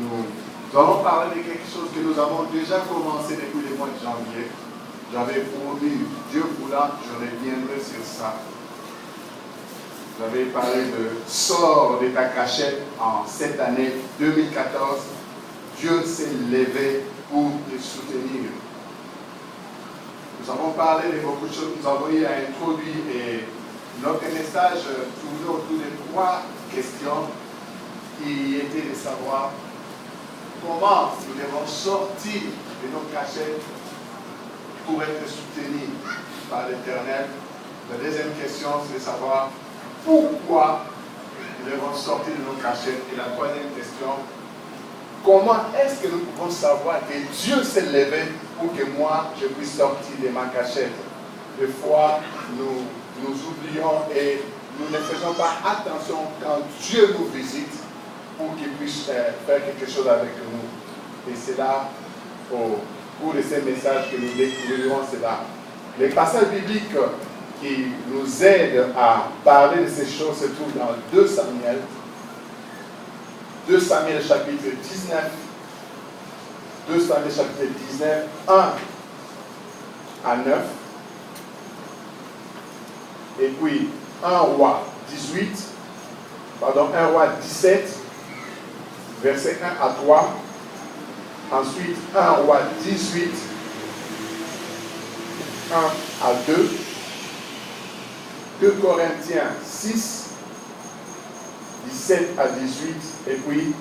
nous allons parler de quelque chose que nous avons déjà commencé depuis le mois de janvier. J'avais promis, Dieu voulant, je reviendrai sur ça. J'avais parlé de sort de ta cachette en cette année 2014. Dieu s'est levé pour te soutenir. Nous avons parlé de beaucoup de choses, nous avons eu à introduire et notre message tournait autour de 3 questions qui étaient de savoir comment nous devons sortir de nos cachettes pour être soutenus par l'Éternel. La deuxième question, c'est de savoir pourquoi nous devons sortir de nos cachettes. Et la troisième question, comment est-ce que nous pouvons savoir que Dieu s'est levé pour que moi, je puisse sortir de ma cachette? Des fois, nous oublions et nous ne faisons pas attention quand Dieu nous visite pour qu'il puisse faire quelque chose avec nous. Et c'est là, au cours de ces messages que nous découvrirons cela. Les passages bibliques qui nous aident à parler de ces choses se trouvent dans 2 Samuel. 2 Samuel chapitre 19. 2 Samuel chapitre 19, 1 à 9. Et puis 1 roi 1 roi 17, verset 1 à 3. Ensuite 1 roi 18, 1 à 2. 2 Corinthiens 6, 17 à 18. Et puis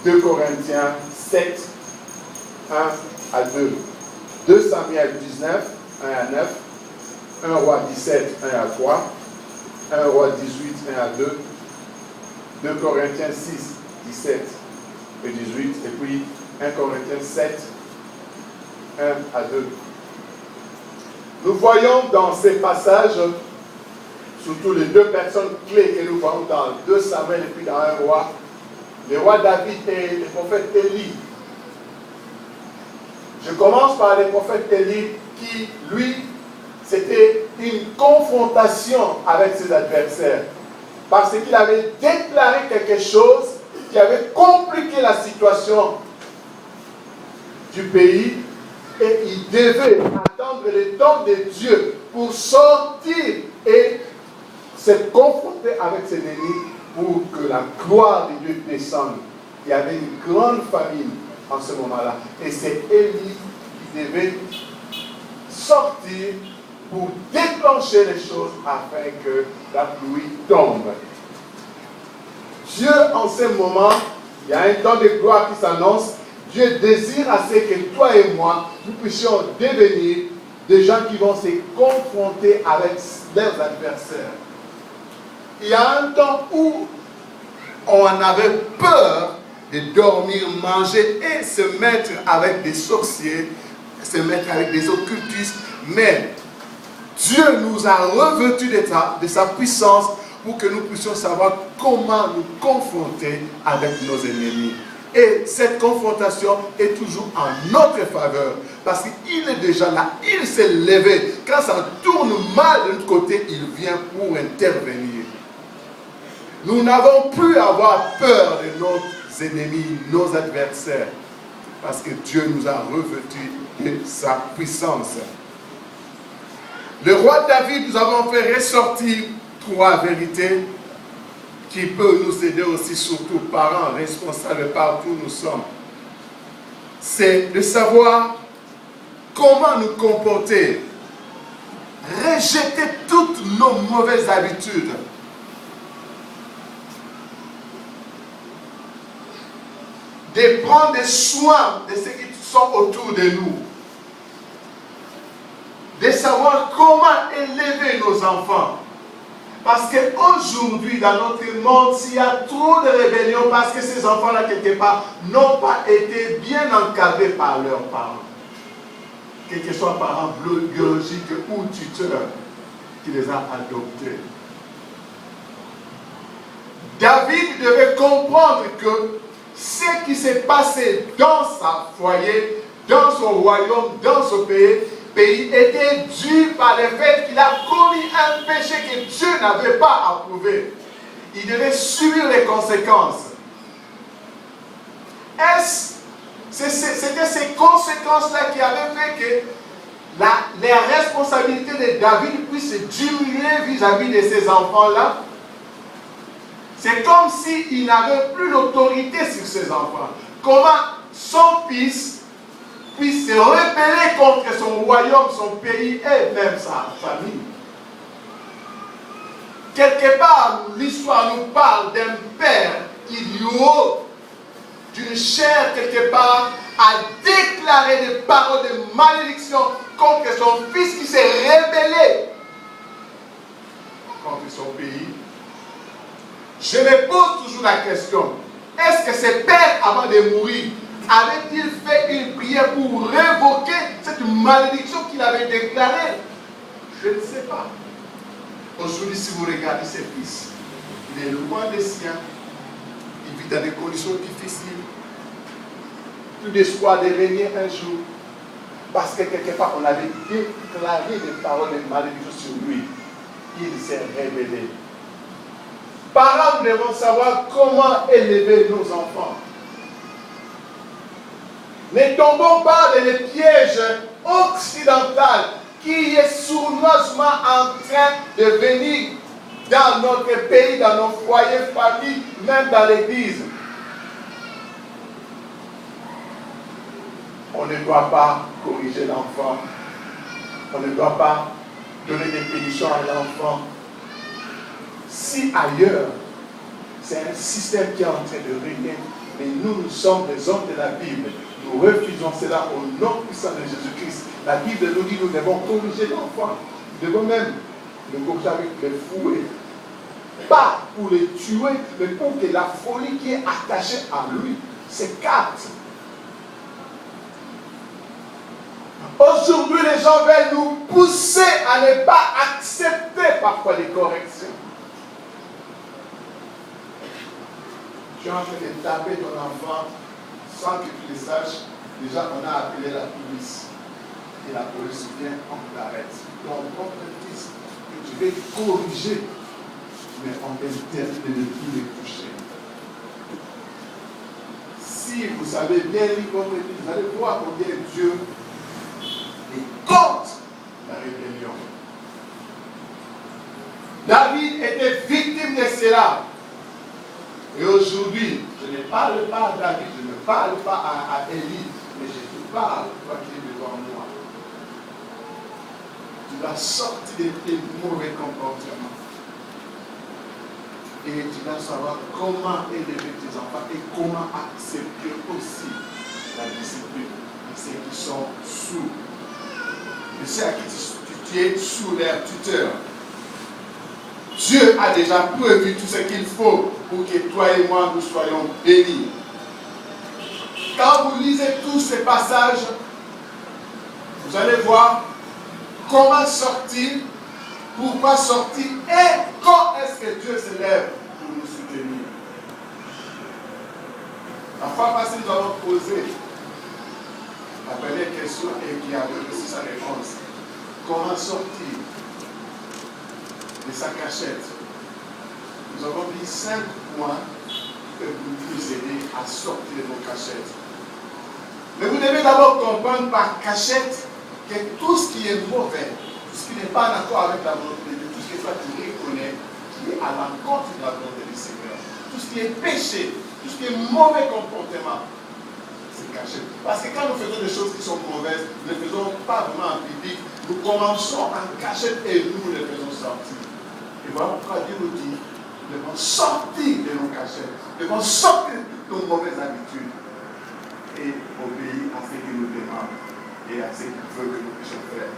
2 Corinthiens 7, 1 à 2. 2 Samuel 19, 1 à 9. 1 roi 17, 1 à 3. 1 roi 18, 1 à 2. 2 Corinthiens 6, 17 et 18. Et puis 1 Corinthiens 7, 1 à 2. Nous voyons dans ces passages, surtout les 2 personnes clés que nous voyons dans 2 Samuel et puis dans 1 roi, le roi David et le prophète Élie. Je commence par le prophète Élie qui, lui, c'était une confrontation avec ses adversaires. Parce qu'il avait déclaré quelque chose qui avait compliqué la situation du pays et il devait attendre le temps de Dieu pour sortir et se confronter avec ses ennemis pour que la gloire de Dieu descende. Il y avait une grande famine en ce moment-là. Et c'est Élie qui devait sortir pour déclencher les choses afin que la pluie tombe. Dieu, en ce moment, il y a un temps de gloire qui s'annonce. Dieu désire assez que toi et moi, nous puissions devenir des gens qui vont se confronter avec leurs adversaires. Il y a un temps où on avait peur de dormir, manger et se mettre avec des sorciers, se mettre avec des occultistes, mais Dieu nous a revêtus de sa puissance pour que nous puissions savoir comment nous confronter avec nos ennemis. Et cette confrontation est toujours en notre faveur. Parce qu'il est déjà là, il s'est levé. Quand ça tourne mal de notre côté, il vient pour intervenir. Nous n'avons plus à avoir peur de nos ennemis, nos adversaires. Parce que Dieu nous a revêtus de sa puissance. Le roi David, nous avons fait ressortir 3 vérités qui peuvent nous aider aussi, surtout parents responsables partout où nous sommes. C'est de savoir comment nous comporter, rejeter toutes nos mauvaises habitudes, de prendre soin de ceux qui sont autour de nous, de savoir comment élever nos enfants. Parce qu'aujourd'hui, dans notre monde, s'il y a trop de rébellion, parce que ces enfants-là, quelque part, n'ont pas été bien encadrés par leurs parents. Quels que soient parents biologiques ou tuteurs qui les ont adoptés. David devait comprendre que ce qui s'est passé dans sa foyer, dans son royaume, dans son pays était dû par le fait qu'il a commis un péché que Dieu n'avait pas approuvé. Il devait subir les conséquences. C'était ces conséquences-là qui avaient fait que les responsabilités de David puissent diminuer vis-à-vis de ces enfants-là. C'est comme s'il n'avait plus l'autorité sur ses enfants. Comment son fils puisse se rebeller contre son royaume, son pays et même sa famille. Quelque part, l'histoire nous parle d'un père qui, du haut d'une chair quelque part, a déclaré des paroles de malédiction contre son fils qui s'est rebellé contre son pays. Je me pose toujours la question, est-ce que ce père, avant de mourir, avait-il fait une prière pour révoquer cette malédiction qu'il avait déclarée? Je ne sais pas. Aujourd'hui, si vous regardez ses fils, il est loin des siens, il vit dans des conditions difficiles, plus d'espoir de régner un jour, parce que quelque part on avait déclaré des paroles de malédiction sur lui. Il s'est révélé. Parents, nous devons savoir comment élever nos enfants. Ne tombons pas dans les pièges occidentaux qui est sournoisement en train de venir dans notre pays, dans nos foyers, familles, même dans l'église. On ne doit pas corriger l'enfant. On ne doit pas donner des pénitions à l'enfant. Si ailleurs, c'est un système qui est en train de régner, mais nous sommes des hommes de la Bible. Nous refusons cela au nom puissant de Jésus-Christ. La Bible nous dit que nous devons corriger l'enfant. Nous devons même le corriger avec le fouet. Pas pour le tuer, mais pour que la folie qui est attachée à lui s'écarte. Aujourd'hui, les gens veulent nous pousser à ne pas accepter parfois les corrections. Tu es en train de taper ton enfant sans que tu le saches. Déjà, on a appelé la police. Et la police vient, on t'arrête. Ton propre fils, que tu veux corriger, mais on t'interdit de ne plus les toucher. Si vous savez bien lire votre vie, vous allez voir combien Dieu est contre la rébellion. David était victime de cela. Et aujourd'hui, je ne parle pas à David, je ne parle pas à Élie, mais je te parle, toi qui es devant moi. Tu vas sortir de tes mauvais comportements. Et tu vas savoir comment élever tes enfants et comment accepter aussi la discipline de ceux qui sont sous. De ceux à qui tu es sous leur tuteur. Dieu a déjà prévu tout ce qu'il faut pour que toi et moi nous soyons bénis. Quand vous lisez tous ces passages, vous allez voir comment sortir, pourquoi sortir et quand est-ce que Dieu se lève pour nous soutenir. La fois passée, nous avons posé la première question et qui avait aussi sa réponse. Comment sortir de sa cachette? Nous avons dit 5 points que vous nous aider à sortir de nos cachettes. Mais vous devez d'abord comprendre par cachette que tout ce qui est mauvais, tout ce qui n'est pas en accord avec la volonté de Dieu, tout ce que toi tu reconnais, qui est à l'encontre de la volonté du Seigneur, tout ce qui est péché, tout ce qui est mauvais comportement, c'est caché. Parce que quand nous faisons des choses qui sont mauvaises, nous ne les faisons pas vraiment en public, nous commençons en cachette et nous les faisons sortir. Et voilà pourquoi Dieu nous dit, nous devons sortir de nos cachettes, nous devons sortir de toutes nos mauvaises habitudes et obéir à ce qu'il nous demande et à ce qu'il veut que nous puissions faire.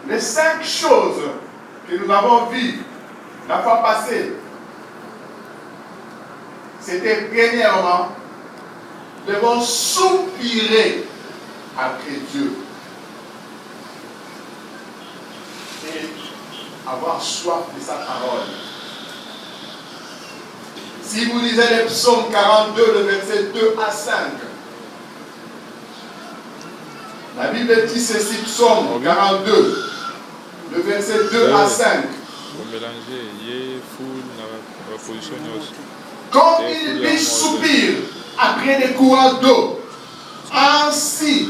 Les 5 choses que nous avons vues la fois passée, c'était premièrement, nous devons soupirer après Dieu et avoir soif de sa parole. Si vous lisez le psaume 42, le verset 2 à 5, la Bible dit ceci, psaume 42, le verset 2 à 5. Comme il lui soupire après des courants d'eau. Ainsi,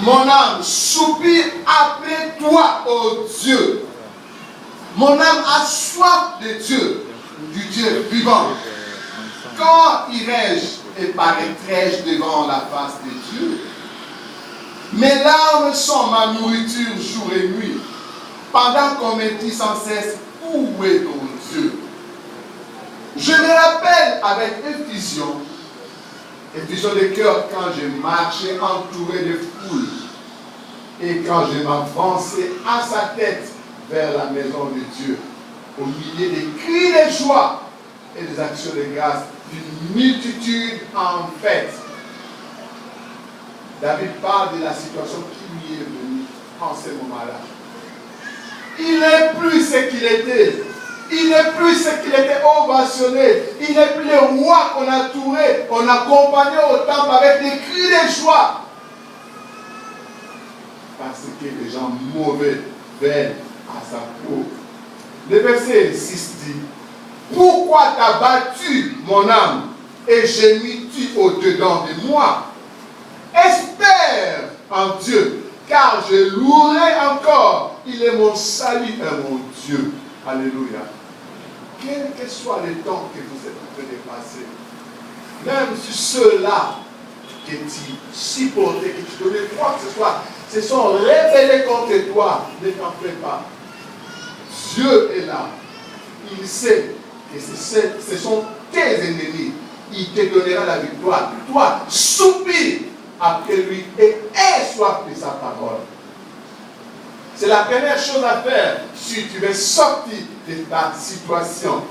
mon âme soupire après toi, ô Dieu. Mon âme a soif de Dieu, du Dieu vivant. Quand irai-je et paraîtrai-je devant la face de Dieu? Mes larmes sont ma nourriture jour et nuit, pendant qu'on me dit sans cesse, où est ton Dieu? Je me rappelle avec effusion de cœur quand je marchais entouré de foules et quand je m'avançais à sa tête vers la maison de Dieu, au milieu des cris de joie et des actions de grâce d'une multitude en fête. David parle de la situation qui lui est venue en ce moment-là. Il n'est plus ce qu'il était. Il n'est plus ce qu'il était ovationné. Il n'est plus le roi qu'on a entouré, on accompagnait au temple avec des cris de joie. Parce que les gens mauvais viennent à sa peau. Le verset 6 dit, pourquoi t'as battu mon âme et gémis-tu au-dedans de moi? Espère en Dieu, car je louerai encore. Il est mon salut et mon Dieu. Alléluia. Quel que soit le temps que vous êtes en train de passer, même si ceux-là que tu supportais, que tu donnais quoi que ce soit, se sont révélés contre toi, ne t'en fais pas. Dieu est là. Il sait que ce sont tes ennemis. Il te donnera la victoire. Toi, soupire après lui et aie soif de sa parole. C'est la première chose à faire si tu veux sortir de ta situation.